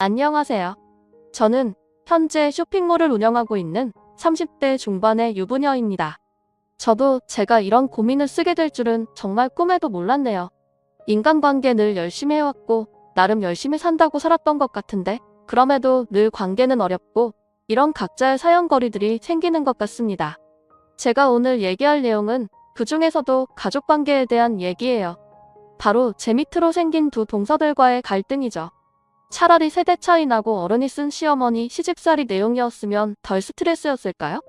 안녕하세요. 저는 현재 쇼핑몰을 운영하고 있는 30대 중반의 유부녀입니다. 저도 제가 이런 고민을 쓰게 될 줄은 정말 꿈에도 몰랐네요. 인간관계 늘 열심히 해왔고 나름 열심히 산다고 살았던 것 같은데 그럼에도 늘 관계는 어렵고 이런 각자의 사연거리들이 생기는 것 같습니다. 제가 오늘 얘기할 내용은 그 중에서도 가족관계에 대한 얘기예요. 바로 제 밑으로 생긴 두 동서들과의 갈등이죠. 차라리 세대 차이 나고 어른이 쓴 시어머니 시집살이 내용이었으면 덜 스트레스였을까요?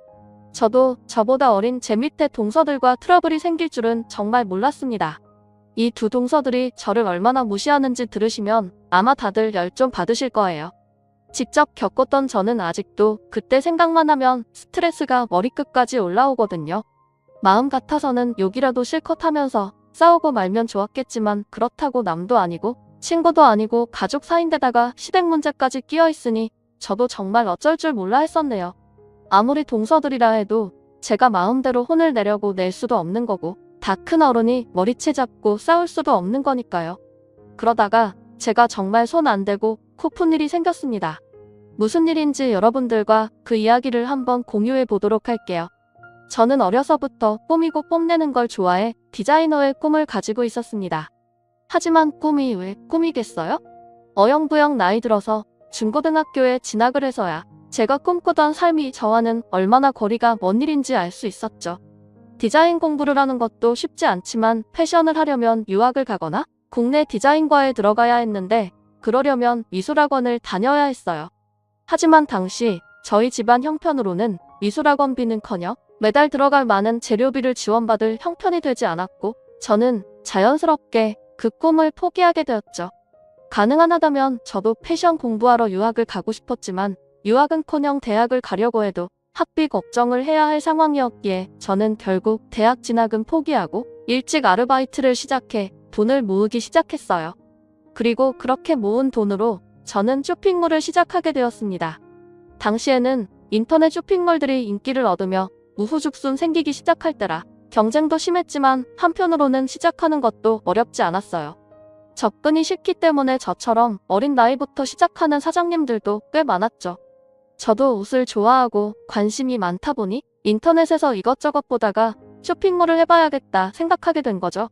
저도 저보다 어린 제 밑에 동서들과 트러블이 생길 줄은 정말 몰랐습니다. 이 두 동서들이 저를 얼마나 무시하는지 들으시면 아마 다들 열 좀 받으실 거예요. 직접 겪었던 저는 아직도 그때 생각만 하면 스트레스가 머리끝까지 올라오거든요. 마음 같아서는 욕이라도 실컷 하면서 싸우고 말면 좋았겠지만 그렇다고 남도 아니고 친구도 아니고 가족 사이인데다가 시댁 문제까지 끼어 있으니 저도 정말 어쩔 줄 몰라 했었네요. 아무리 동서들이라 해도 제가 마음대로 혼을 내려고 낼 수도 없는 거고 다 큰 어른이 머리채 잡고 싸울 수도 없는 거니까요. 그러다가 제가 정말 손 안 대고 코 푼 일이 생겼습니다. 무슨 일인지 여러분들과 그 이야기를 한번 공유해 보도록 할게요. 저는 어려서부터 꾸미고 뽐내는 걸 좋아해 디자이너의 꿈을 가지고 있었습니다. 하지만 꿈이 왜 꿈이겠어요? 어영부영 나이 들어서 중고등학교에 진학을 해서야 제가 꿈꾸던 삶이 저와는 얼마나 거리가 먼 일인지 알 수 있었죠. 디자인 공부를 하는 것도 쉽지 않지만 패션을 하려면 유학을 가거나 국내 디자인과에 들어가야 했는데 그러려면 미술학원을 다녀야 했어요. 하지만 당시 저희 집안 형편으로는 미술학원비는커녕 매달 들어갈 많은 재료비를 지원받을 형편이 되지 않았고 저는 자연스럽게 그 꿈을 포기하게 되었죠. 가능하다면 저도 패션 공부하러 유학을 가고 싶었지만 유학은커녕 대학을 가려고 해도 학비 걱정을 해야 할 상황이었기에 저는 결국 대학 진학은 포기하고 일찍 아르바이트를 시작해 돈을 모으기 시작했어요. 그리고 그렇게 모은 돈으로 저는 쇼핑몰을 시작하게 되었습니다. 당시에는 인터넷 쇼핑몰들이 인기를 얻으며 우후죽순 생기기 시작할 때라 경쟁도 심했지만 한편으로는 시작하는 것도 어렵지 않았어요. 접근이 쉽기 때문에 저처럼 어린 나이부터 시작하는 사장님들도 꽤 많았죠. 저도 옷을 좋아하고 관심이 많다 보니 인터넷에서 이것저것 보다가 쇼핑몰을 해봐야겠다 생각하게 된 거죠.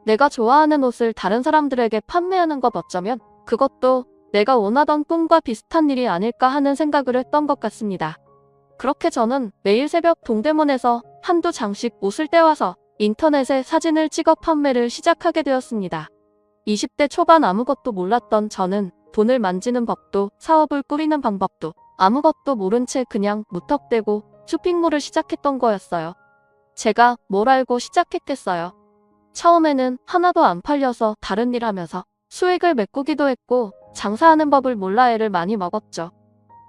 내가 좋아하는 옷을 다른 사람들에게 판매하는 것 어쩌면 그것도 내가 원하던 꿈과 비슷한 일이 아닐까 하는 생각을 했던 것 같습니다. 그렇게 저는 매일 새벽 동대문에서 한두 장씩 옷을 떼와서 인터넷에 사진을 찍어 판매를 시작하게 되었습니다. 20대 초반 아무것도 몰랐던 저는 돈을 만지는 법도 사업을 꾸리는 방법도 아무것도 모른 채 그냥 무턱대고 쇼핑몰을 시작했던 거였어요. 제가 뭘 알고 시작했겠어요. 처음에는 하나도 안 팔려서 다른 일 하면서 수익을 메꾸기도 했고 장사하는 법을 몰라 애를 많이 먹었죠.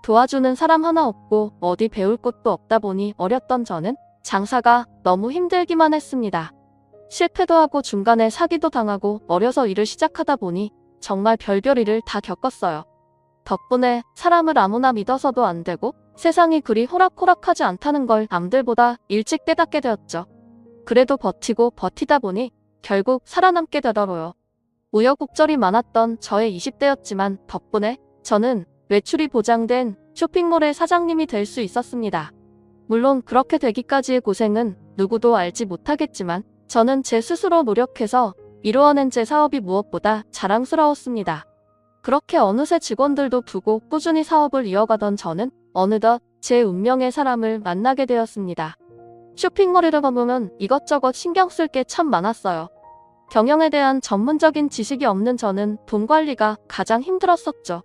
도와주는 사람 하나 없고 어디 배울 곳도 없다 보니 어렸던 저는 장사가 너무 힘들기만 했습니다. 실패도 하고 중간에 사기도 당하고 어려서 일을 시작하다 보니 정말 별별 일을 다 겪었어요. 덕분에 사람을 아무나 믿어서도 안 되고 세상이 그리 호락호락하지 않다는 걸 남들보다 일찍 깨닫게 되었죠. 그래도 버티고 버티다 보니 결국 살아남게 되더라고요. 우여곡절이 많았던 저의 20대였지만 덕분에 저는 외출이 보장된 쇼핑몰의 사장님이 될 수 있었습니다. 물론 그렇게 되기까지의 고생은 누구도 알지 못하겠지만 저는 제 스스로 노력해서 이루어낸 제 사업이 무엇보다 자랑스러웠습니다. 그렇게 어느새 직원들도 두고 꾸준히 사업을 이어가던 저는 어느덧 제 운명의 사람을 만나게 되었습니다. 쇼핑몰이라 보면 이것저것 신경 쓸 게 참 많았어요. 경영에 대한 전문적인 지식이 없는 저는 돈 관리가 가장 힘들었었죠.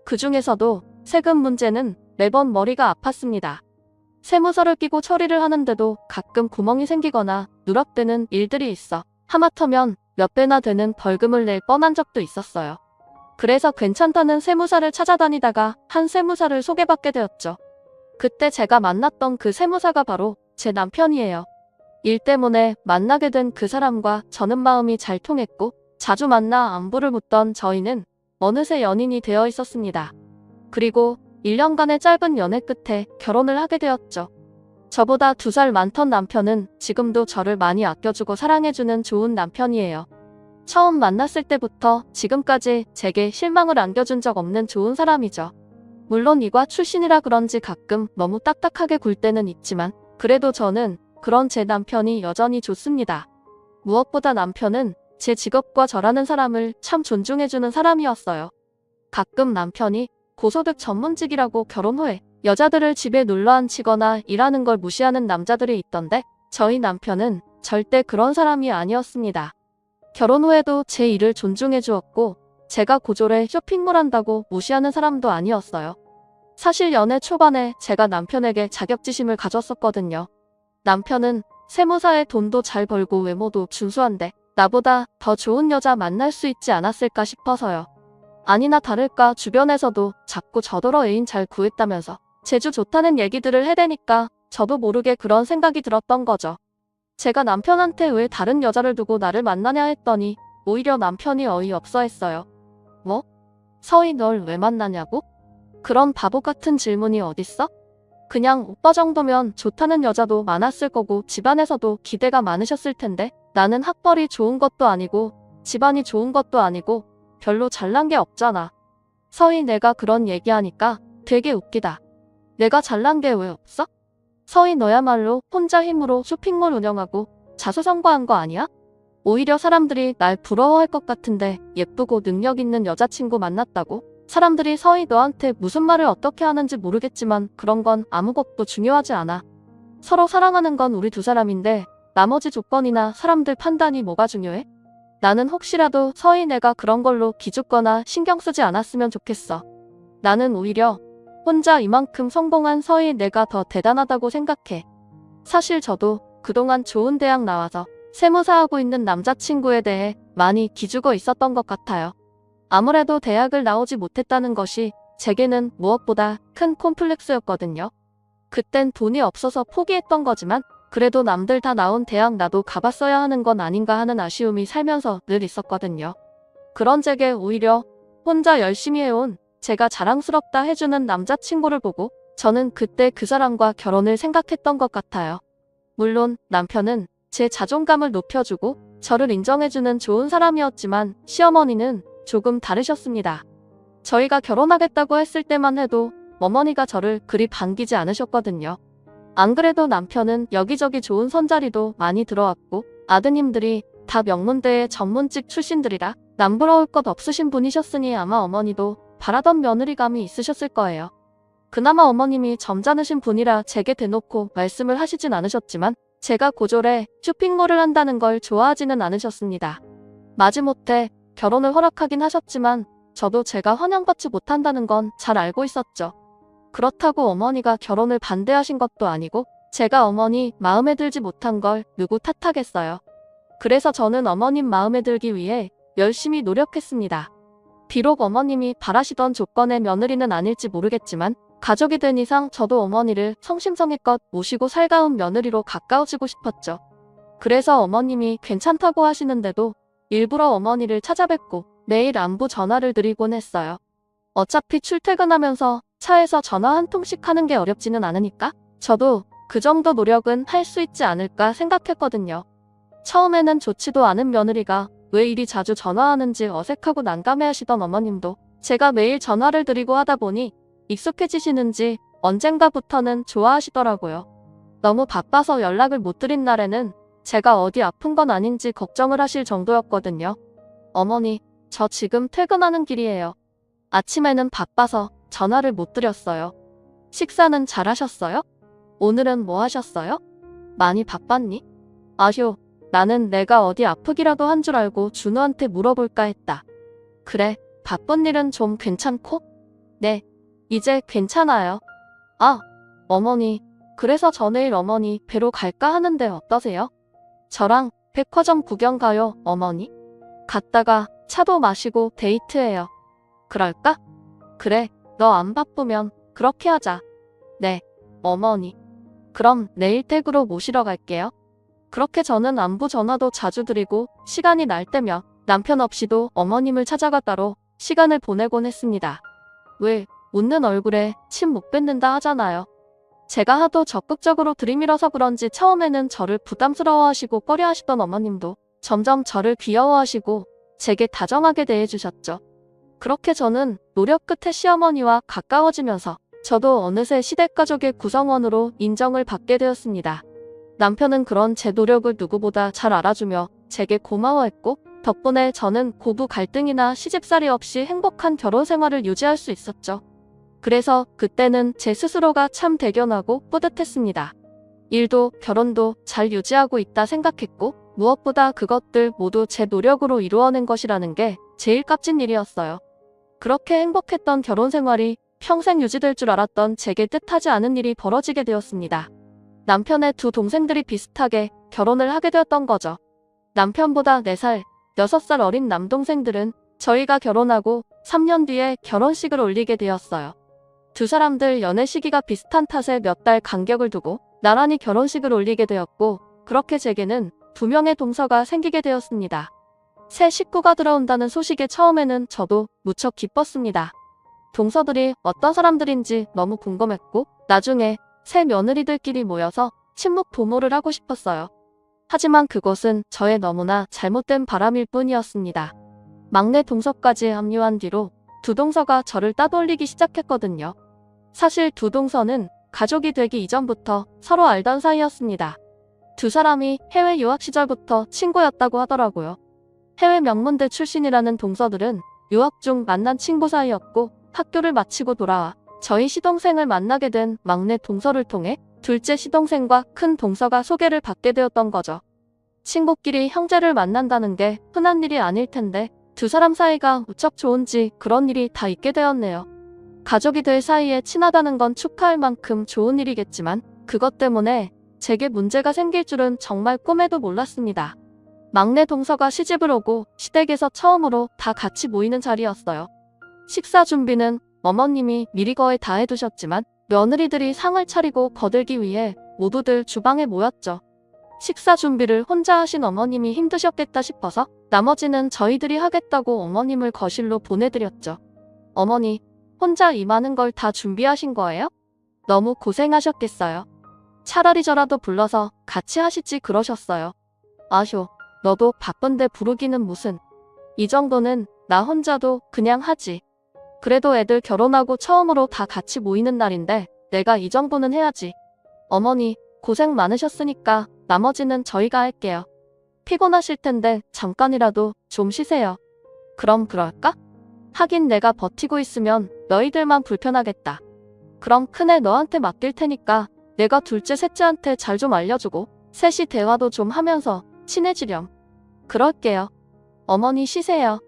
그 중에서도 세금 문제는 매번 머리가 아팠습니다. 세무서를 끼고 처리를 하는데도 가끔 구멍이 생기거나 누락되는 일들이 있어 하마터면 몇 배나 되는 벌금을 낼 뻔한 적도 있었어요. 그래서 괜찮다는 세무사를 찾아다니다가 한 세무사를 소개받게 되었죠. 그때 제가 만났던 그 세무사가 바로 제 남편이에요. 일 때문에 만나게 된 그 사람과 저는 마음이 잘 통했고 자주 만나 안부를 묻던 저희는 어느새 연인이 되어 있었습니다. 그리고 1년간의 짧은 연애 끝에 결혼을 하게 되었죠. 저보다 2살 많던 남편은 지금도 저를 많이 아껴주고 사랑해주는 좋은 남편이에요. 처음 만났을 때부터 지금까지 제게 실망을 안겨준 적 없는 좋은 사람이죠. 물론 이과 출신이라 그런지 가끔 너무 딱딱하게 굴 때는 있지만 그래도 저는 그런 제 남편이 여전히 좋습니다. 무엇보다 남편은 제 직업과 저라는 사람을 참 존중해주는 사람이었어요. 가끔 남편이 고소득 전문직이라고 결혼 후에 여자들을 집에 눌러 앉히거나 일하는 걸 무시하는 남자들이 있던데 저희 남편은 절대 그런 사람이 아니었습니다. 결혼 후에도 제 일을 존중해 주었고 제가 고졸에 쇼핑몰 한다고 무시하는 사람도 아니었어요. 사실 연애 초반에 제가 남편에게 자격지심을 가졌었거든요. 남편은 세무사에 돈도 잘 벌고 외모도 준수한데 나보다 더 좋은 여자 만날 수 있지 않았을까 싶어서요. 아니나 다를까 주변에서도 자꾸 저더러 애인 잘 구했다면서 재주 좋다는 얘기들을 해대니까 저도 모르게 그런 생각이 들었던 거죠. 제가 남편한테 왜 다른 여자를 두고 나를 만나냐 했더니 오히려 남편이 어이없어 했어요. 뭐? 서희 널 왜 만나냐고? 그런 바보 같은 질문이 어딨어? 그냥 오빠 정도면 좋다는 여자도 많았을 거고 집안에서도 기대가 많으셨을 텐데 나는 학벌이 좋은 것도 아니고 집안이 좋은 것도 아니고 별로 잘난 게 없잖아. 서희 내가 그런 얘기하니까 되게 웃기다. 내가 잘난 게 왜 없어? 서희 너야말로 혼자 힘으로 쇼핑몰 운영하고 자수성가한 거 아니야? 오히려 사람들이 날 부러워할 것 같은데 예쁘고 능력 있는 여자친구 만났다고? 사람들이 서희 너한테 무슨 말을 어떻게 하는지 모르겠지만 그런 건 아무것도 중요하지 않아. 서로 사랑하는 건 우리 두 사람인데 나머지 조건이나 사람들 판단이 뭐가 중요해? 나는 혹시라도 서희 내가 그런 걸로 기죽거나 신경 쓰지 않았으면 좋겠어. 나는 오히려 혼자 이만큼 성공한 서희 내가 더 대단하다고 생각해. 사실 저도 그동안 좋은 대학 나와서 세무사하고 있는 남자친구에 대해 많이 기죽어 있었던 것 같아요. 아무래도 대학을 나오지 못했다는 것이 제게는 무엇보다 큰 콤플렉스였거든요. 그땐 돈이 없어서 포기했던 거지만 그래도 남들 다 나온 대학 나도 가봤어야 하는 건 아닌가 하는 아쉬움이 살면서 늘 있었거든요. 그런 제게 오히려 혼자 열심히 해온 제가 자랑스럽다 해주는 남자친구를 보고 저는 그때 그 사람과 결혼을 생각했던 것 같아요. 물론 남편은 제 자존감을 높여주고 저를 인정해주는 좋은 사람이었지만 시어머니는 조금 다르셨습니다. 저희가 결혼하겠다고 했을 때만 해도 어머니가 저를 그리 반기지 않으셨거든요. 안 그래도 남편은 여기저기 좋은 선자리도 많이 들어왔고 아드님들이 다 명문대의 전문직 출신들이라 남부러울 것 없으신 분이셨으니 아마 어머니도 바라던 며느리감이 있으셨을 거예요. 그나마 어머님이 점잖으신 분이라 제게 대놓고 말씀을 하시진 않으셨지만 제가 고졸에 쇼핑몰을 한다는 걸 좋아하지는 않으셨습니다. 마지못해 결혼을 허락하긴 하셨지만 저도 제가 환영받지 못한다는 건 잘 알고 있었죠. 그렇다고 어머니가 결혼을 반대하신 것도 아니고 제가 어머니 마음에 들지 못한 걸 누구 탓하겠어요. 그래서 저는 어머님 마음에 들기 위해 열심히 노력했습니다. 비록 어머님이 바라시던 조건의 며느리는 아닐지 모르겠지만 가족이 된 이상 저도 어머니를 성심성의껏 모시고 살가운 며느리로 가까워지고 싶었죠. 그래서 어머님이 괜찮다고 하시는데도 일부러 어머니를 찾아뵙고 매일 안부 전화를 드리곤 했어요. 어차피 출퇴근하면서 차에서 전화 한 통씩 하는 게 어렵지는 않으니까 저도 그 정도 노력은 할 수 있지 않을까 생각했거든요. 처음에는 좋지도 않은 며느리가 왜 이리 자주 전화하는지 어색하고 난감해하시던 어머님도 제가 매일 전화를 드리고 하다 보니 익숙해지시는지 언젠가부터는 좋아하시더라고요. 너무 바빠서 연락을 못 드린 날에는 제가 어디 아픈 건 아닌지 걱정을 하실 정도였거든요. 어머니, 저 지금 퇴근하는 길이에요. 아침에는 바빠서 전화를 못 드렸어요. 식사는 잘 하셨어요? 오늘은 뭐 하셨어요? 많이 바빴니? 아휴, 나는 내가 어디 아프기라도 한 줄 알고 준우한테 물어볼까 했다. 그래, 바쁜 일은 좀 괜찮고? 네, 이제 괜찮아요. 아, 어머니, 그래서 저 내일 어머니 뵈러 갈까 하는데 어떠세요? 저랑 백화점 구경 가요, 어머니? 갔다가 차도 마시고 데이트해요. 그럴까? 그래, 너 안 바쁘면 그렇게 하자. 네, 어머니. 그럼 내일 댁으로 모시러 갈게요. 그렇게 저는 안부 전화도 자주 드리고 시간이 날 때면 남편 없이도 어머님을 찾아가 따로 시간을 보내곤 했습니다. 왜 웃는 얼굴에 침 못 뱉는다 하잖아요. 제가 하도 적극적으로 들이밀어서 그런지 처음에는 저를 부담스러워하시고 꺼려하시던 어머님도 점점 저를 귀여워하시고 제게 다정하게 대해주셨죠. 그렇게 저는 노력 끝에 시어머니와 가까워지면서 저도 어느새 시댁가족의 구성원으로 인정을 받게 되었습니다. 남편은 그런 제 노력을 누구보다 잘 알아주며 제게 고마워했고, 덕분에 저는 고부 갈등이나 시집살이 없이 행복한 결혼 생활을 유지할 수 있었죠. 그래서 그때는 제 스스로가 참 대견하고 뿌듯했습니다. 일도 결혼도 잘 유지하고 있다 생각했고, 무엇보다 그것들 모두 제 노력으로 이루어낸 것이라는 게 제일 값진 일이었어요. 그렇게 행복했던 결혼 생활이 평생 유지될 줄 알았던 제게 뜻하지 않은 일이 벌어지게 되었습니다. 남편의 두 동생들이 비슷하게 결혼을 하게 되었던 거죠. 남편보다 4살, 6살 어린 남동생들은 저희가 결혼하고 3년 뒤에 결혼식을 올리게 되었어요. 두 사람들 연애 시기가 비슷한 탓에 몇 달 간격을 두고 나란히 결혼식을 올리게 되었고, 그렇게 제게는 2명의 동서가 생기게 되었습니다. 새 식구가 들어온다는 소식에 처음에는 저도 무척 기뻤습니다. 동서들이 어떤 사람들인지 너무 궁금했고, 나중에 새 며느리들끼리 모여서 친목 도모를 하고 싶었어요. 하지만 그것은 저의 너무나 잘못된 바람일 뿐이었습니다. 막내 동서까지 합류한 뒤로 두 동서가 저를 따돌리기 시작했거든요. 사실 두 동서는 가족이 되기 이전부터 서로 알던 사이였습니다. 두 사람이 해외 유학 시절부터 친구였다고 하더라고요. 해외 명문대 출신이라는 동서들은 유학 중 만난 친구 사이였고, 학교를 마치고 돌아와 저희 시동생을 만나게 된 막내 동서를 통해 둘째 시동생과 큰 동서가 소개를 받게 되었던 거죠. 친구끼리 형제를 만난다는 게 흔한 일이 아닐 텐데 두 사람 사이가 무척 좋은지 그런 일이 다 있게 되었네요. 가족이 될 사이에 친하다는 건 축하할 만큼 좋은 일이겠지만 그것 때문에 제게 문제가 생길 줄은 정말 꿈에도 몰랐습니다. 막내 동서가 시집을 오고 시댁에서 처음으로 다 같이 모이는 자리였어요. 식사 준비는 어머님이 미리 거의 다 해두셨지만 며느리들이 상을 차리고 거들기 위해 모두들 주방에 모였죠. 식사 준비를 혼자 하신 어머님이 힘드셨겠다 싶어서 나머지는 저희들이 하겠다고 어머님을 거실로 보내드렸죠. 어머니, 혼자 이 많은 걸 다 준비하신 거예요? 너무 고생하셨겠어요. 차라리 저라도 불러서 같이 하시지 그러셨어요. 아쇼, 너도 바쁜데 부르기는 무슨. 이 정도는 나 혼자도 그냥 하지. 그래도 애들 결혼하고 처음으로 다 같이 모이는 날인데 내가 이 정도는 해야지. 어머니, 고생 많으셨으니까 나머지는 저희가 할게요. 피곤하실 텐데 잠깐이라도 좀 쉬세요. 그럼 그럴까? 하긴 내가 버티고 있으면 너희들만 불편하겠다. 그럼 큰애 너한테 맡길 테니까 내가 둘째 셋째한테 잘 좀 알려주고 셋이 대화도 좀 하면서 친해지렴. 그럴게요. 어머니 쉬세요.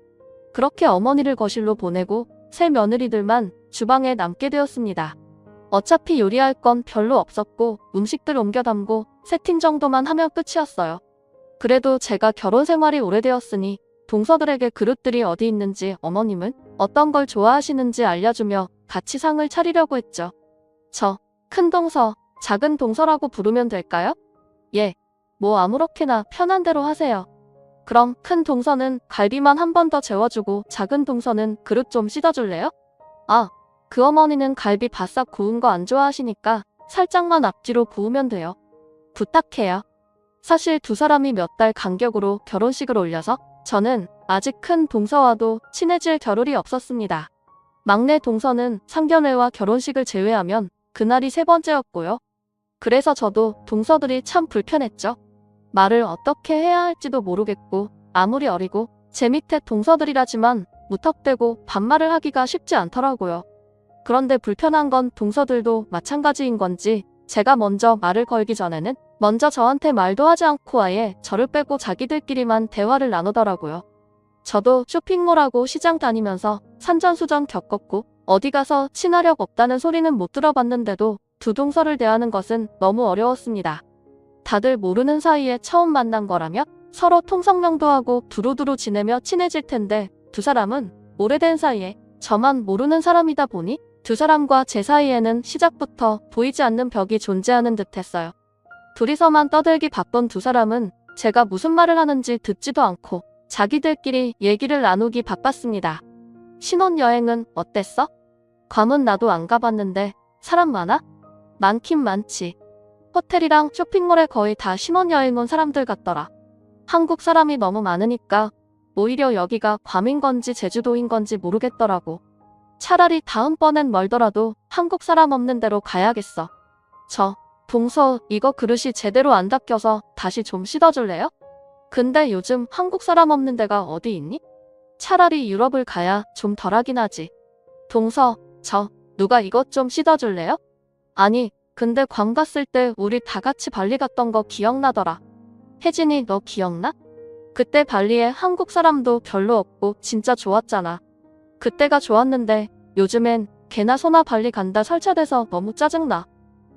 그렇게 어머니를 거실로 보내고 새 며느리들만 주방에 남게 되었습니다. 어차피 요리할 건 별로 없었고 음식들 옮겨 담고 세팅 정도만 하면 끝이었어요. 그래도 제가 결혼 생활이 오래되었으니 동서들에게 그릇들이 어디 있는지 어머님은 어떤 걸 좋아하시는지 알려주며 같이 상을 차리려고 했죠. 저, 큰 동서, 작은 동서라고 부르면 될까요? 예, 뭐 아무렇게나 편한 대로 하세요. 그럼 큰 동서는 갈비만 한 번 더 재워주고 작은 동서는 그릇 좀 씻어줄래요? 아, 그 어머니는 갈비 바싹 구운 거 안 좋아하시니까 살짝만 앞뒤로 구우면 돼요. 부탁해요. 사실 두 사람이 몇 달 간격으로 결혼식을 올려서 저는 아직 큰 동서와도 친해질 겨를이 없었습니다. 막내 동서는 상견례와 결혼식을 제외하면 그날이 3번째였고요. 그래서 저도 동서들이 참 불편했죠. 말을 어떻게 해야 할지도 모르겠고 아무리 어리고 제 밑에 동서들이라지만 무턱대고 반말을 하기가 쉽지 않더라고요. 그런데 불편한 건 동서들도 마찬가지인 건지 제가 먼저 말을 걸기 전에는 먼저 저한테 말도 하지 않고 아예 저를 빼고 자기들끼리만 대화를 나누더라고요. 저도 쇼핑몰하고 시장 다니면서 산전수전 겪었고 어디 가서 친화력 없다는 소리는 못 들어봤는데도 두 동서를 대하는 것은 너무 어려웠습니다. 다들 모르는 사이에 처음 만난 거라며 서로 통성명도 하고 두루두루 지내며 친해질 텐데 두 사람은 오래된 사이에 저만 모르는 사람이다 보니 두 사람과 제 사이에는 시작부터 보이지 않는 벽이 존재하는 듯했어요. 둘이서만 떠들기 바쁜 두 사람은 제가 무슨 말을 하는지 듣지도 않고 자기들끼리 얘기를 나누기 바빴습니다. 신혼여행은 어땠어? 괌은 나도 안 가봤는데 사람 많아? 많긴 많지. 호텔이랑 쇼핑몰에 거의 다 신혼여행 온 사람들 같더라. 한국 사람이 너무 많으니까 오히려 여기가 괌인 건지 제주도인 건지 모르겠더라고. 차라리 다음번엔 멀더라도 한국 사람 없는 데로 가야겠어. 동서, 이거 그릇이 제대로 안 닦여서 다시 좀 씻어줄래요? 근데 요즘 한국 사람 없는 데가 어디 있니? 차라리 유럽을 가야 좀 덜하긴 하지. 동서, 누가 이것 좀 씻어줄래요? 아니, 근데 괌 갔을 때 우리 다 같이 발리 갔던 거 기억나더라. 혜진이 너 기억나? 그때 발리에 한국 사람도 별로 없고 진짜 좋았잖아. 그때가 좋았는데 요즘엔 개나 소나 발리 간다 설치돼서 너무 짜증나.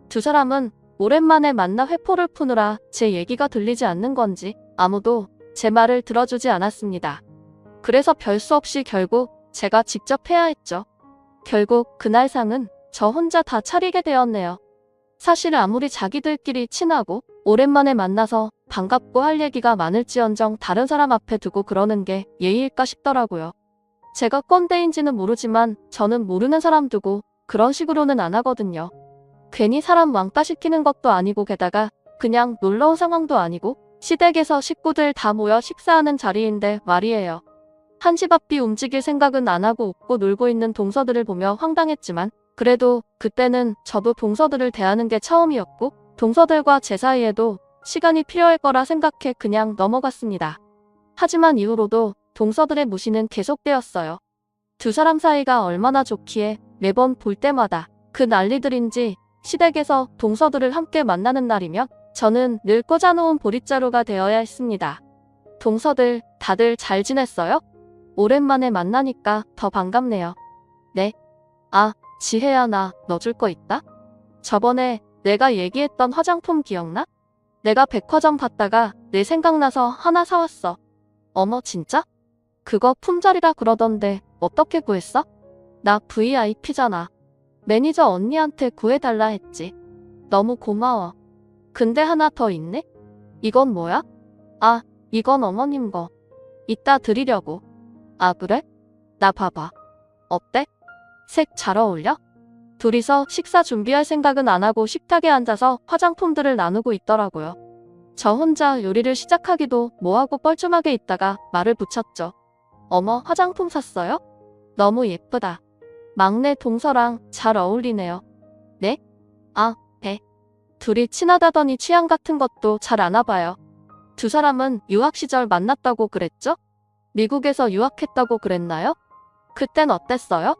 두 사람은 오랜만에 만나 회포를 푸느라 제 얘기가 들리지 않는 건지 아무도 제 말을 들어주지 않았습니다. 그래서 별 수 없이 결국 제가 직접 해야 했죠. 결국 그날 상은 저 혼자 다 차리게 되었네요. 사실 아무리 자기들끼리 친하고 오랜만에 만나서 반갑고 할 얘기가 많을지언정 다른 사람 앞에 두고 그러는 게 예의일까 싶더라고요. 제가 꼰대인지는 모르지만 저는 모르는 사람 두고 그런 식으로는 안 하거든요. 괜히 사람 왕따시키는 것도 아니고 게다가 그냥 놀러온 상황도 아니고 시댁에서 식구들 다 모여 식사하는 자리인데 말이에요. 한시 앞뒤 움직일 생각은 안 하고 웃고 놀고 있는 동서들을 보며 황당했지만 그래도 그때는 저도 동서들을 대하는 게 처음이었고 동서들과 제 사이에도 시간이 필요할 거라 생각해 그냥 넘어갔습니다. 하지만 이후로도 동서들의 무시는 계속되었어요. 두 사람 사이가 얼마나 좋기에 매번 볼 때마다 그 난리들인지 시댁에서 동서들을 함께 만나는 날이면 저는 늘 꽂아놓은 보릿자루가 되어야 했습니다. 동서들 다들 잘 지냈어요? 오랜만에 만나니까 더 반갑네요. 네. 지혜야, 나 너 줄 거 있다? 저번에 내가 얘기했던 화장품 기억나? 내가 백화점 갔다가 내 생각나서 하나 사왔어. 어머, 진짜? 그거 품절이라 그러던데 어떻게 구했어? 나 VIP잖아. 매니저 언니한테 구해달라 했지. 너무 고마워. 근데 하나 더 있네? 이건 뭐야? 이건 어머님 거. 이따 드리려고. 그래? 나 봐봐. 어때? 색 잘 어울려? 둘이서 식사 준비할 생각은 안 하고 식탁에 앉아서 화장품들을 나누고 있더라고요. 저 혼자 요리를 시작하기도 뭐하고 뻘쭘하게 있다가 말을 붙였죠. 어머, 화장품 샀어요? 너무 예쁘다. 막내 동서랑 잘 어울리네요. 네? 네. 둘이 친하다더니 취향 같은 것도 잘 아나 봐요. 두 사람은 유학 시절 만났다고 그랬죠? 미국에서 유학했다고 그랬나요? 그땐 어땠어요?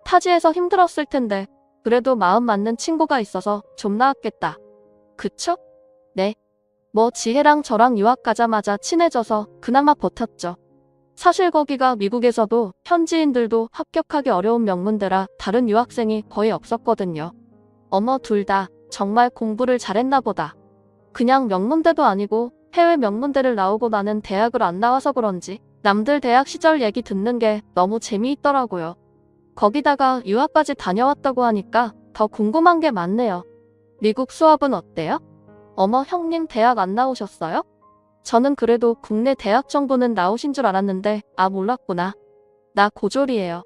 타지에서 힘들었을 텐데 그래도 마음 맞는 친구가 있어서 좀 나았겠다. 그쵸? 네. 뭐 지혜랑 저랑 유학 가자마자 친해져서 그나마 버텼죠. 사실 거기가 미국에서도 현지인들도 합격하기 어려운 명문대라 다른 유학생이 거의 없었거든요. 어머, 둘 다 정말 공부를 잘했나 보다. 그냥 명문대도 아니고 해외 명문대를 나오고 나는 대학을 안 나와서 그런지 남들 대학 시절 얘기 듣는 게 너무 재미있더라고요. 거기다가 유학까지 다녀왔다고 하니까 더 궁금한 게 많네요. 미국 수업은 어때요? 어머, 형님 대학 안 나오셨어요? 저는 그래도 국내 대학 정도는 나오신 줄 알았는데 몰랐구나. 나 고졸이에요.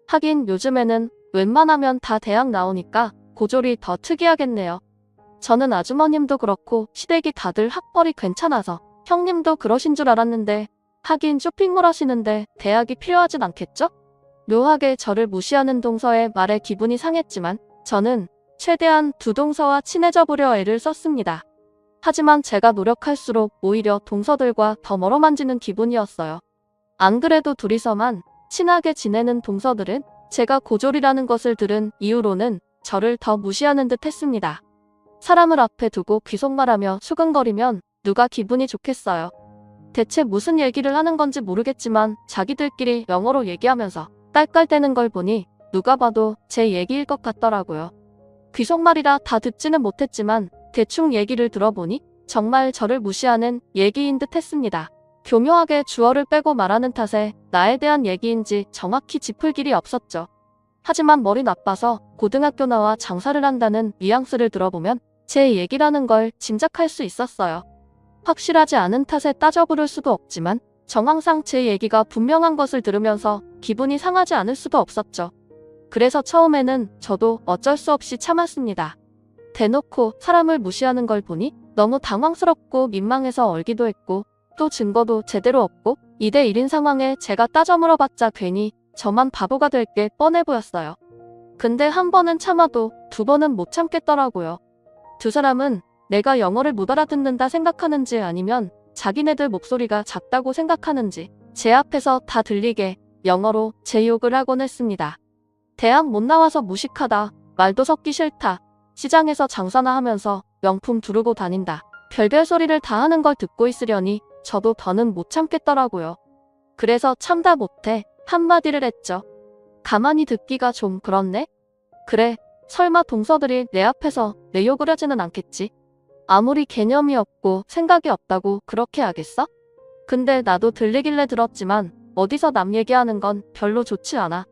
하긴 요즘에는 웬만하면 다 대학 나오니까 고졸이 더 특이하겠네요. 저는 아주머님도 그렇고 시댁이 다들 학벌이 괜찮아서 형님도 그러신 줄 알았는데 하긴 쇼핑몰 하시는데 대학이 필요하진 않겠죠? 묘하게 저를 무시하는 동서의 말에 기분이 상했지만 저는 최대한 두 동서와 친해져 보려 애를 썼습니다. 하지만 제가 노력할수록 오히려 동서들과 더 멀어만지는 기분이었어요. 안 그래도 둘이서만 친하게 지내는 동서들은 제가 고졸이라는 것을 들은 이후로는 저를 더 무시하는 듯 했습니다. 사람을 앞에 두고 귀속말하며 수근거리면 누가 기분이 좋겠어요. 대체 무슨 얘기를 하는 건지 모르겠지만 자기들끼리 영어로 얘기하면서 깔깔대는 걸 보니 누가 봐도 제 얘기일 것 같더라고요. 귀속말이라 다 듣지는 못했지만 대충 얘기를 들어보니 정말 저를 무시하는 얘기인 듯 했습니다. 교묘하게 주어를 빼고 말하는 탓에 나에 대한 얘기인지 정확히 짚을 길이 없었죠. 하지만 머리 나빠서 고등학교 나와 장사를 한다는 뉘앙스를 들어보면 제 얘기라는 걸 짐작할 수 있었어요. 확실하지 않은 탓에 따져 부를 수도 없지만 정황상 제 얘기가 분명한 것을 들으면서 기분이 상하지 않을 수도 없었죠. 그래서 처음에는 저도 어쩔 수 없이 참았습니다. 대놓고 사람을 무시하는 걸 보니 너무 당황스럽고 민망해서 얼기도 했고 또 증거도 제대로 없고 2대 1인 상황에 제가 따져 물어봤자 괜히 저만 바보가 될 게 뻔해 보였어요. 근데 한 번은 참아도 두 번은 못 참겠더라고요. 두 사람은 내가 영어를 못 알아듣는다 생각하는지 아니면 자기네들 목소리가 작다고 생각하는지 제 앞에서 다 들리게 영어로 제 욕을 하곤 했습니다. 대학 못 나와서 무식하다, 말도 섞기 싫다, 시장에서 장사나 하면서 명품 두르고 다닌다, 별별 소리를 다 하는 걸 듣고 있으려니 저도 더는 못 참겠더라고요. 그래서 참다 못해 한마디를 했죠. 가만히 듣기가 좀 그렇네? 그래, 설마 동서들이 내 앞에서 내 욕을 하지는 않겠지? 아무리 개념이 없고 생각이 없다고 그렇게 하겠어? 근데 나도 들리길래 들었지만 어디서 남 얘기하는 건 별로 좋지 않아.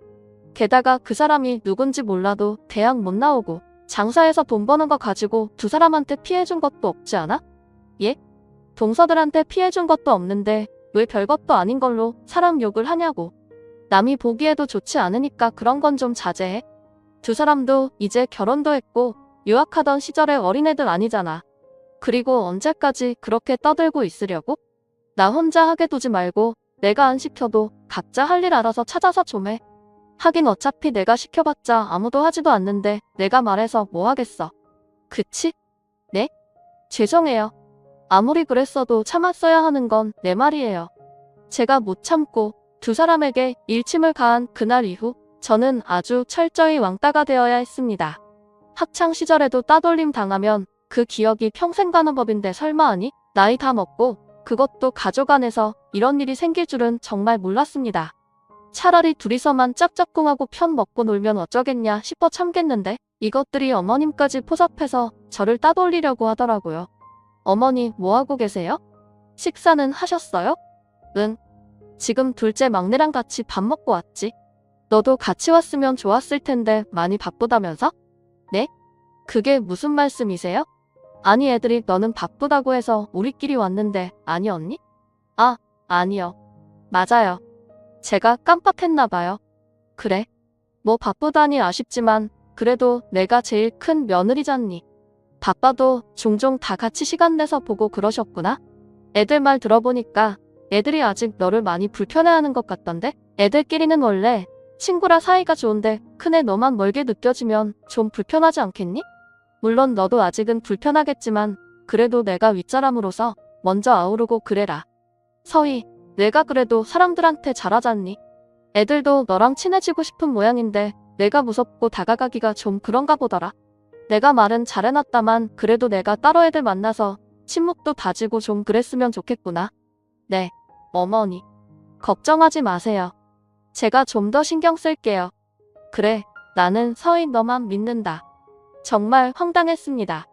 게다가 그 사람이 누군지 몰라도 대학 못 나오고 장사해서 돈 버는 거 가지고 두 사람한테 피해준 것도 없지 않아? 예? 동서들한테 피해준 것도 없는데 왜 별것도 아닌 걸로 사람 욕을 하냐고. 남이 보기에도 좋지 않으니까 그런 건 좀 자제해. 두 사람도 이제 결혼도 했고 유학하던 시절의 어린애들 아니잖아. 그리고 언제까지 그렇게 떠들고 있으려고? 나 혼자 하게 두지 말고 내가 안 시켜도 각자 할 일 알아서 찾아서 좀 해. 하긴 어차피 내가 시켜봤자 아무도 하지도 않는데 내가 말해서 뭐 하겠어. 그치? 네? 죄송해요. 아무리 그랬어도 참았어야 하는 건 내 말이에요. 제가 못 참고 두 사람에게 일침을 가한 그날 이후 저는 아주 철저히 왕따가 되어야 했습니다. 학창 시절에도 따돌림 당하면 그 기억이 평생 가는 법인데 설마 아니? 나이 다 먹고 그것도 가족 안에서 이런 일이 생길 줄은 정말 몰랐습니다. 차라리 둘이서만 짝짝꿍하고 편 먹고 놀면 어쩌겠냐 싶어 참겠는데 이것들이 어머님까지 포섭해서 저를 따돌리려고 하더라고요. 어머니 뭐하고 계세요? 식사는 하셨어요? 응. 지금 둘째 막내랑 같이 밥 먹고 왔지. 너도 같이 왔으면 좋았을 텐데 많이 바쁘다면서? 네? 그게 무슨 말씀이세요? 아니 애들이 너는 바쁘다고 해서 우리끼리 왔는데 아니 언니? 아, 아니요. 맞아요. 제가 깜빡했나봐요. 그래. 뭐 바쁘다니 아쉽지만 그래도 내가 제일 큰 며느리잖니. 바빠도 종종 다 같이 시간 내서 보고 그러셨구나. 애들 말 들어보니까 애들이 아직 너를 많이 불편해하는 것 같던데? 애들끼리는 원래 친구라 사이가 좋은데 큰애 너만 멀게 느껴지면 좀 불편하지 않겠니? 물론 너도 아직은 불편하겠지만 그래도 내가 윗사람으로서 먼저 아우르고 그래라. 서희, 내가 그래도 사람들한테 잘하잖니. 애들도 너랑 친해지고 싶은 모양인데 내가 무섭고 다가가기가 좀 그런가 보더라. 내가 말은 잘해놨다만 그래도 내가 따로 애들 만나서 친목도 다지고 좀 그랬으면 좋겠구나. 네, 어머니. 걱정하지 마세요. 제가 좀 더 신경 쓸게요. 그래, 나는 서희 너만 믿는다. 정말 황당했습니다.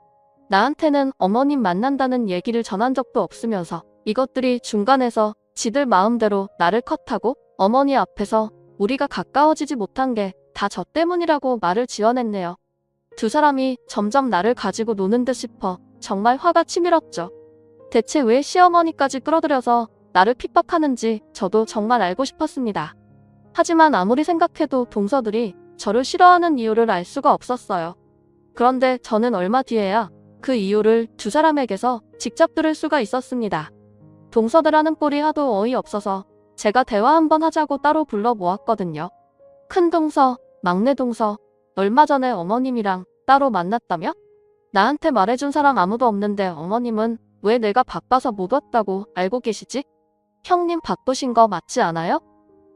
나한테는 어머님 만난다는 얘기를 전한 적도 없으면서 이것들이 중간에서 지들 마음대로 나를 컷하고 어머니 앞에서 우리가 가까워지지 못한 게 다 저 때문이라고 말을 지어냈네요. 두 사람이 점점 나를 가지고 노는 듯 싶어 정말 화가 치밀었죠. 대체 왜 시어머니까지 끌어들여서 나를 핍박하는지 저도 정말 알고 싶었습니다. 하지만 아무리 생각해도 동서들이 저를 싫어하는 이유를 알 수가 없었어요. 그런데 저는 얼마 뒤에야 그 이유를 두 사람에게서 직접 들을 수가 있었습니다. 동서들 하는 꼴이 하도 어이없어서 제가 대화 한번 하자고 따로 불러 모았거든요. 큰 동서, 막내 동서, 얼마 전에 어머님이랑 따로 만났다며? 나한테 말해준 사람 아무도 없는데 어머님은 왜 내가 바빠서 못 왔다고 알고 계시지? 형님 바쁘신 거 맞지 않아요?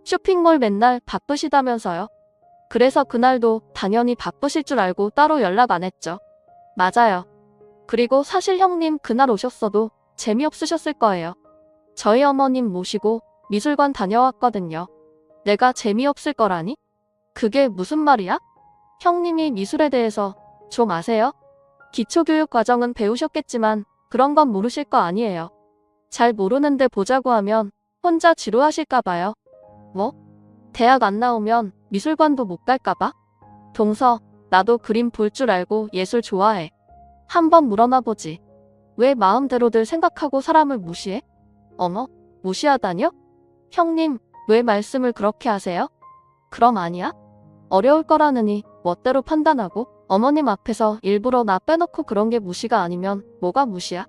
쇼핑몰 맨날 바쁘시다면서요. 그래서 그날도 당연히 바쁘실 줄 알고 따로 연락 안 했죠. 맞아요. 그리고 사실 형님 그날 오셨어도 재미없으셨을 거예요. 저희 어머님 모시고 미술관 다녀왔거든요. 내가 재미없을 거라니? 그게 무슨 말이야? 형님이 미술에 대해서 좀 아세요? 기초교육 과정은 배우셨겠지만 그런 건 모르실 거 아니에요. 잘 모르는데 보자고 하면 혼자 지루하실까 봐요. 뭐? 대학 안 나오면 미술관도 못 갈까 봐? 동서, 나도 그림 볼 줄 알고 예술 좋아해. 한번 물어나 보지. 왜 마음대로들 생각하고 사람을 무시해? 어머, 무시하다뇨? 형님, 왜 말씀을 그렇게 하세요? 그럼 아니야? 어려울 거라느니 멋대로 판단하고 어머님 앞에서 일부러 나 빼놓고 그런 게 무시가 아니면 뭐가 무시야?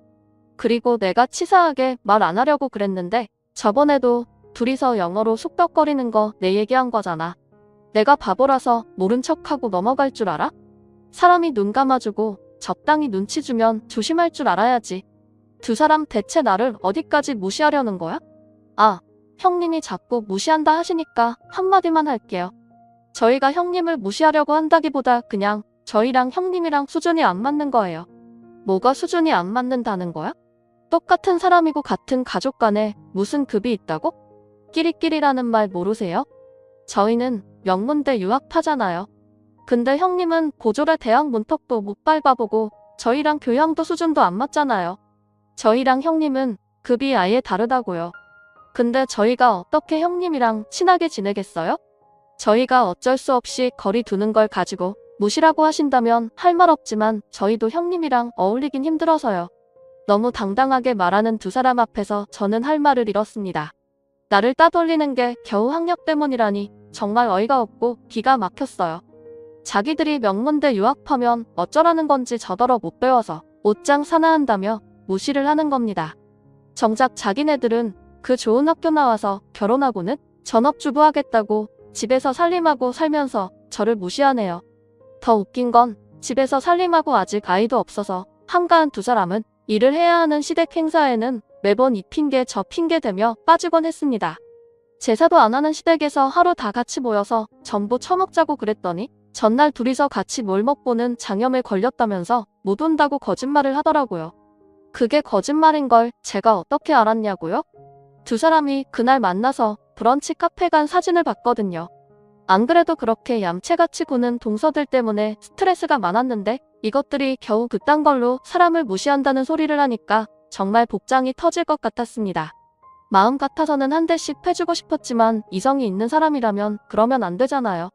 그리고 내가 치사하게 말 안 하려고 그랬는데 저번에도 둘이서 영어로 쑥덕거리는 거 내 얘기한 거잖아. 내가 바보라서 모른 척하고 넘어갈 줄 알아? 사람이 눈 감아주고 적당히 눈치 주면 조심할 줄 알아야지. 두 사람 대체 나를 어디까지 무시하려는 거야? 아, 형님이 자꾸 무시한다 하시니까 한마디만 할게요. 저희가 형님을 무시하려고 한다기보다 그냥 저희랑 형님이랑 수준이 안 맞는 거예요. 뭐가 수준이 안 맞는다는 거야? 똑같은 사람이고 같은 가족 간에 무슨 급이 있다고? 끼리끼리라는 말 모르세요? 저희는 명문대 유학파잖아요. 근데 형님은 고졸의 대학 문턱도 못 밟아보고 저희랑 교양도 수준도 안 맞잖아요. 저희랑 형님은 급이 아예 다르다고요. 근데 저희가 어떻게 형님이랑 친하게 지내겠어요? 저희가 어쩔 수 없이 거리 두는 걸 가지고 무시라고 하신다면 할 말 없지만 저희도 형님이랑 어울리긴 힘들어서요. 너무 당당하게 말하는 두 사람 앞에서 저는 할 말을 잃었습니다. 나를 따돌리는 게 겨우 학력 때문이라니 정말 어이가 없고 기가 막혔어요. 자기들이 명문대 유학파면 어쩌라는 건지 저더러 못 배워서 옷장 사나한다며 무시를 하는 겁니다. 정작 자기네들은 그 좋은 학교 나와서 결혼하고는 전업주부 하겠다고 집에서 살림하고 살면서 저를 무시하네요. 더 웃긴 건 집에서 살림하고 아직 아이도 없어서 한가한 두 사람은 일을 해야 하는 시댁 행사에는 매번 이 핑계 저 핑계 대며 빠지곤 했습니다. 제사도 안 하는 시댁에서 하루 다 같이 모여서 전부 처먹자고 그랬더니 전날 둘이서 같이 뭘 먹고는 장염에 걸렸다면서 못 온다고 거짓말을 하더라고요. 그게 거짓말인 걸 제가 어떻게 알았냐고요? 두 사람이 그날 만나서 브런치 카페 간 사진을 봤거든요. 안 그래도 그렇게 얌체같이 구는 동서들 때문에 스트레스가 많았는데 이것들이 겨우 그딴 걸로 사람을 무시한다는 소리를 하니까 정말 복장이 터질 것 같았습니다. 마음 같아서는 한 대씩 패주고 싶었지만 이성이 있는 사람이라면 그러면 안 되잖아요.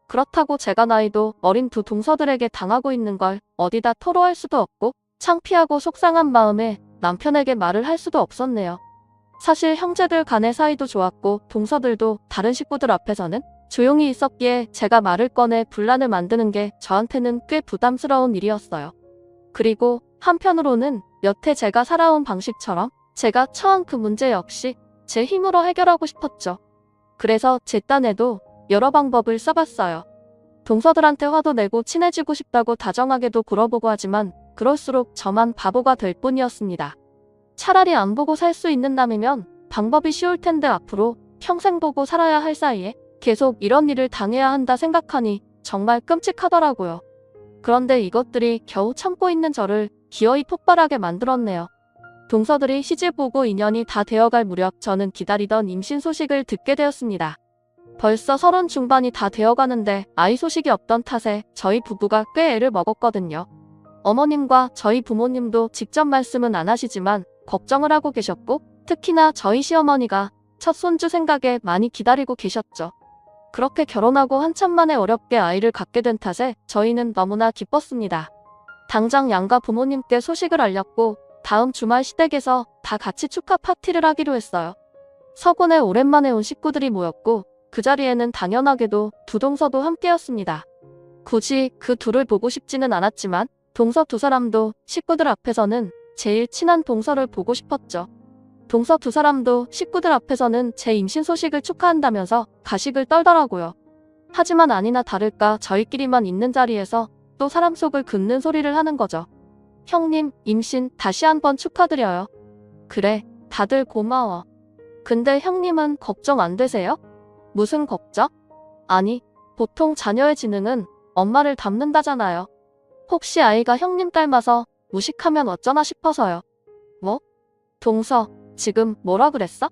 그렇다고 제가 나이도 어린 두 동서들에게 당하고 있는 걸 어디다 토로할 수도 없고 창피하고 속상한 마음에 남편에게 말을 할 수도 없었네요. 사실 형제들 간의 사이도 좋았고 동서들도 다른 식구들 앞에서는 조용히 있었기에 제가 말을 꺼내 분란을 만드는 게 저한테는 꽤 부담스러운 일이었어요. 그리고 한편으로는 여태 제가 살아온 방식처럼 제가 처한 그 문제 역시 제 힘으로 해결하고 싶었죠. 그래서 제 딴에도 여러 방법을 써봤어요. 동서들한테 화도 내고 친해지고 싶다고 다정하게도 굴어보고 하지만 그럴수록 저만 바보가 될 뿐이었습니다. 차라리 안 보고 살 수 있는 남이면 방법이 쉬울 텐데 앞으로 평생 보고 살아야 할 사이에 계속 이런 일을 당해야 한다 생각하니 정말 끔찍하더라고요. 그런데 이것들이 겨우 참고 있는 저를 기어이 폭발하게 만들었네요. 동서들이 시집 오고 2년이 다 되어갈 무렵 저는 기다리던 임신 소식을 듣게 되었습니다. 벌써 30 중반이 다 되어가는데 아이 소식이 없던 탓에 저희 부부가 꽤 애를 먹었거든요. 어머님과 저희 부모님도 직접 말씀은 안 하시지만 걱정을 하고 계셨고 특히나 저희 시어머니가 첫 손주 생각에 많이 기다리고 계셨죠. 그렇게 결혼하고 한참 만에 어렵게 아이를 갖게 된 탓에 저희는 너무나 기뻤습니다. 당장 양가 부모님께 소식을 알렸고 다음 주말 시댁에서 다 같이 축하 파티를 하기로 했어요. 서곤에 오랜만에 온 식구들이 모였고 그 자리에는 당연하게도 두 동서도 함께였습니다. 굳이 그 둘을 보고 싶지는 않았지만 동서 두 사람도 식구들 앞에서는 제일 친한 동서를 보고 싶었죠. 동서 두 사람도 식구들 앞에서는 제 임신 소식을 축하한다면서 가식을 떨더라고요. 하지만 아니나 다를까 저희끼리만 있는 자리에서 또 사람 속을 긋는 소리를 하는 거죠. 형님, 임신 다시 한번 축하드려요. 그래, 다들 고마워. 근데 형님은 걱정 안 되세요? 무슨 걱정? 아니, 보통 자녀의 지능은 엄마를 닮는다잖아요. 혹시 아이가 형님 닮아서 무식하면 어쩌나 싶어서요. 뭐? 동서, 지금 뭐라 그랬어?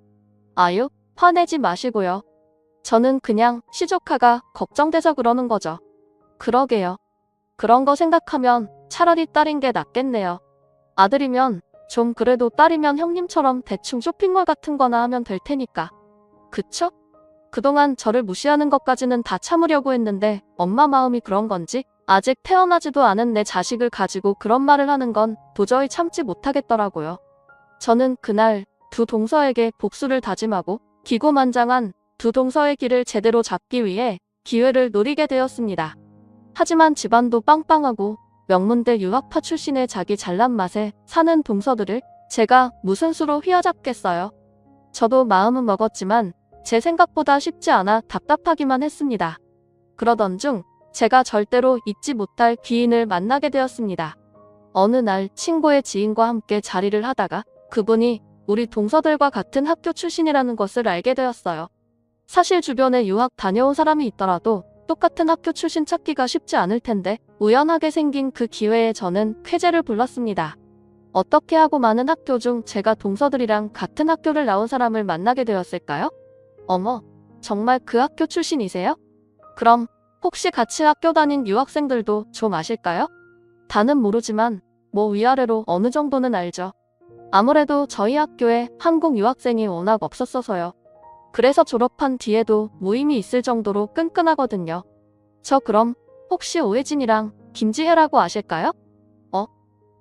아유, 화내지 마시고요. 저는 그냥 시조카가 걱정돼서 그러는 거죠. 그러게요. 그런 거 생각하면 차라리 딸인 게 낫겠네요. 아들이면 좀 그래도 딸이면 형님처럼 대충 쇼핑몰 같은 거나 하면 될 테니까. 그쵸? 그동안 저를 무시하는 것까지는 다 참으려고 했는데 엄마 마음이 그런 건지 아직 태어나지도 않은 내 자식을 가지고 그런 말을 하는 건 도저히 참지 못하겠더라고요. 저는 그날 두 동서에게 복수를 다짐하고 기고만장한 두 동서의 길을 제대로 잡기 위해 기회를 노리게 되었습니다. 하지만 집안도 빵빵하고 명문대 유학파 출신의 자기 잘난 맛에 사는 동서들을 제가 무슨 수로 휘어잡겠어요. 저도 마음은 먹었지만 제 생각보다 쉽지 않아 답답하기만 했습니다. 그러던 중 제가 절대로 잊지 못할 귀인을 만나게 되었습니다. 어느 날 친구의 지인과 함께 자리를 하다가 그분이 우리 동서들과 같은 학교 출신이라는 것을 알게 되었어요. 사실 주변에 유학 다녀온 사람이 있더라도 똑같은 학교 출신 찾기가 쉽지 않을 텐데 우연하게 생긴 그 기회에 저는 쾌재를 불렀습니다. 어떻게 하고 많은 학교 중 제가 동서들이랑 같은 학교를 나온 사람을 만나게 되었을까요? 어머, 정말 그 학교 출신이세요? 그럼 혹시 같이 학교 다닌 유학생들도 좀 아실까요? 다는 모르지만 뭐 위아래로 어느 정도는 알죠. 아무래도 저희 학교에 한국 유학생이 워낙 없었어서요. 그래서 졸업한 뒤에도 모임이 있을 정도로 끈끈하거든요. 저 그럼 혹시 오혜진이랑 김지혜라고 아실까요?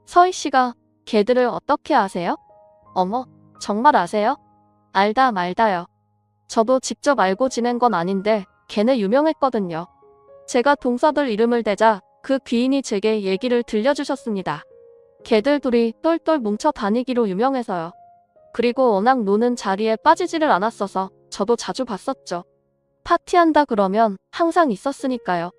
서희 씨가 걔들을 어떻게 아세요? 어머, 정말 아세요? 알다 말다요. 저도 직접 알고 지낸 건 아닌데 걔네 유명했거든요. 제가 동서들 이름을 대자 그 귀인이 제게 얘기를 들려주셨습니다. 걔들 둘이 똘똘 뭉쳐 다니기로 유명해서요. 그리고 워낙 노는 자리에 빠지지를 않았어서 저도 자주 봤었죠. 파티한다 그러면 항상 있었으니까요.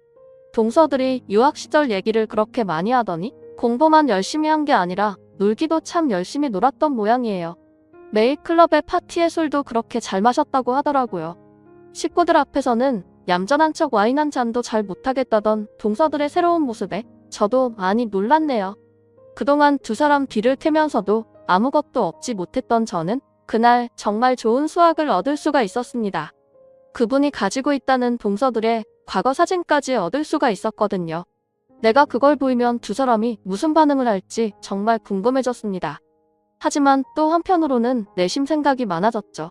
동서들이 유학 시절 얘기를 그렇게 많이 하더니 공부만 열심히 한 게 아니라 놀기도 참 열심히 놀았던 모양이에요. 매일 클럽의 파티에 술도 그렇게 잘 마셨다고 하더라고요. 식구들 앞에서는 얌전한 척 와인 한 잔도 잘 못하겠다던 동서들의 새로운 모습에 저도 많이 놀랐네요. 그동안 두 사람 뒤를 캐면서도 아무것도 얻지 못했던 저는 그날 정말 좋은 수확을 얻을 수가 있었습니다. 그분이 가지고 있다는 동서들의 과거 사진까지 얻을 수가 있었거든요. 내가 그걸 보이면 두 사람이 무슨 반응을 할지 정말 궁금해졌습니다. 하지만 또 한편으로는 내심 생각이 많아졌죠.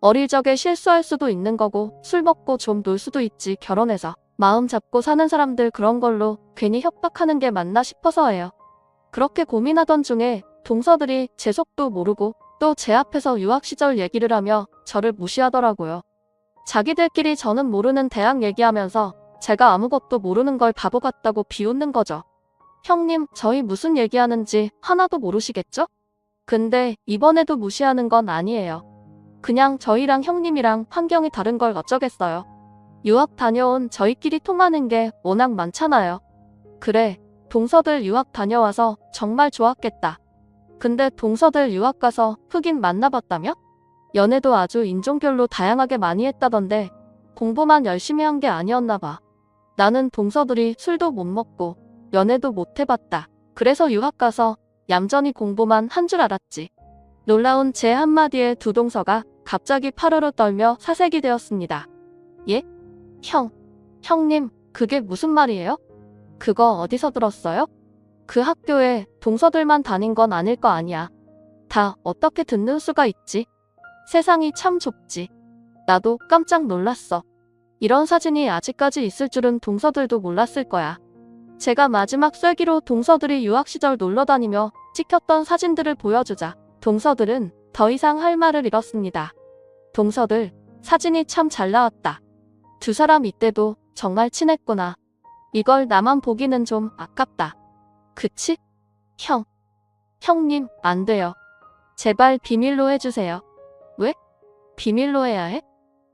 어릴 적에 실수할 수도 있는 거고 술 먹고 좀 놀 수도 있지 결혼해서 마음 잡고 사는 사람들 그런 걸로 괜히 협박하는 게 맞나 싶어서예요. 그렇게 고민하던 중에 동서들이 제 속도 모르고 또 제 앞에서 유학 시절 얘기를 하며 저를 무시하더라고요. 자기들끼리 저는 모르는 대학 얘기하면서 제가 아무것도 모르는 걸 바보 같다고 비웃는 거죠. 형님, 저희 무슨 얘기하는지 하나도 모르시겠죠? 근데 이번에도 무시하는 건 아니에요. 그냥 저희랑 형님이랑 환경이 다른 걸 어쩌겠어요. 유학 다녀온 저희끼리 통하는 게 워낙 많잖아요. 그래, 동서들 유학 다녀와서 정말 좋았겠다. 근데 동서들 유학 가서 흑인 만나봤다며? 연애도 아주 인종별로 다양하게 많이 했다던데 공부만 열심히 한 게 아니었나 봐. 나는 동서들이 술도 못 먹고 연애도 못 해봤다. 그래서 유학 가서 얌전히 공부만 한 줄 알았지. 놀라운 제 한마디에 두 동서가 갑자기 파르르 떨며 사색이 되었습니다. 예? 형님, 그게 무슨 말이에요? 그거 어디서 들었어요? 그 학교에 동서들만 다닌 건 아닐 거 아니야. 다 어떻게 듣는 수가 있지? 세상이 참 좁지. 나도 깜짝 놀랐어. 이런 사진이 아직까지 있을 줄은 동서들도 몰랐을 거야. 제가 마지막 쐐기로 동서들이 유학 시절 놀러 다니며 찍혔던 사진들을 보여주자 동서들은 더 이상 할 말을 잃었습니다. 동서들, 사진이 참 잘 나왔다. 두 사람 이때도 정말 친했구나. 이걸 나만 보기는 좀 아깝다. 그치? 형님, 안 돼요. 제발 비밀로 해주세요. 왜? 비밀로 해야 해?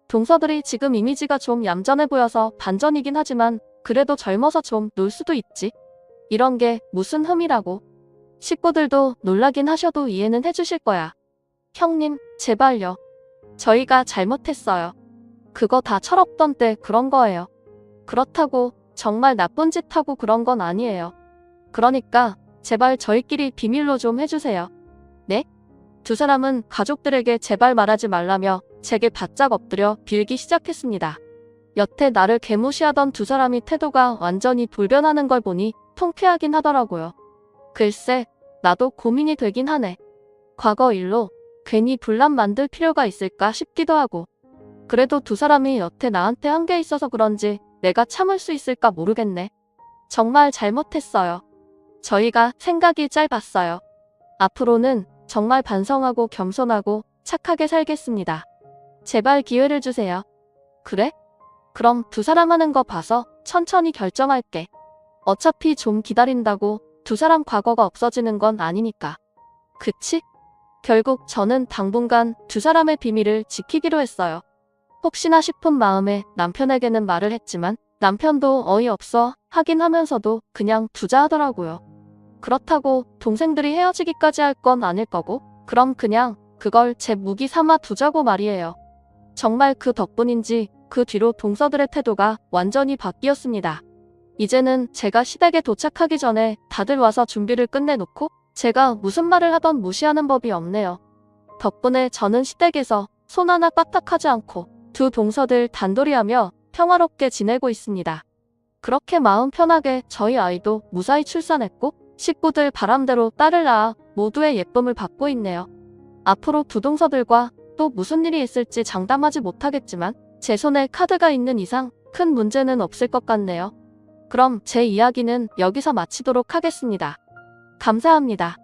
동서들이 지금 이미지가 좀 얌전해 보여서 반전이긴 하지만 그래도 젊어서 좀 놀 수도 있지. 이런 게 무슨 흠이라고. 식구들도 놀라긴 하셔도 이해는 해주실 거야. 형님, 제발요. 저희가 잘못했어요. 그거 다 철없던 때 그런 거예요. 그렇다고 정말 나쁜 짓 하고 그런 건 아니에요. 그러니까 제발 저희끼리 비밀로 좀 해주세요. 네? 두 사람은 가족들에게 제발 말하지 말라며 제게 바짝 엎드려 빌기 시작했습니다. 여태 나를 개무시하던 두 사람이 태도가 완전히 돌변하는 걸 보니 통쾌하긴 하더라고요. 글쎄, 나도 고민이 되긴 하네. 과거 일로 괜히 분란 만들 필요가 있을까 싶기도 하고. 그래도 두 사람이 여태 나한테 한 게 있어서 그런지 내가 참을 수 있을까 모르겠네. 정말 잘못했어요. 저희가 생각이 짧았어요. 앞으로는 정말 반성하고 겸손하고 착하게 살겠습니다. 제발 기회를 주세요. 그래? 그럼 두 사람 하는 거 봐서 천천히 결정할게. 어차피 좀 기다린다고 두 사람 과거가 없어지는 건 아니니까. 그치? 결국 저는 당분간 두 사람의 비밀을 지키기로 했어요. 혹시나 싶은 마음에 남편에게는 말을 했지만 남편도 어이없어 하긴 하면서도 그냥 두자 하더라고요. 그렇다고 동생들이 헤어지기까지 할 건 아닐 거고, 그럼 그냥 그걸 제 무기 삼아 두자고 말이에요. 정말 그 덕분인지 그 뒤로 동서들의 태도가 완전히 바뀌었습니다. 이제는 제가 시댁에 도착하기 전에 다들 와서 준비를 끝내놓고 제가 무슨 말을 하던 무시하는 법이 없네요. 덕분에 저는 시댁에서 손 하나 까딱하지 않고 두 동서들 단돌이하며 평화롭게 지내고 있습니다. 그렇게 마음 편하게 저희 아이도 무사히 출산했고 식구들 바람대로 딸을 낳아 모두의 예쁨을 받고 있네요. 앞으로 두 동서들과 또 무슨 일이 있을지 장담하지 못하겠지만 제 손에 카드가 있는 이상 큰 문제는 없을 것 같네요. 그럼 제 이야기는 여기서 마치도록 하겠습니다. 감사합니다.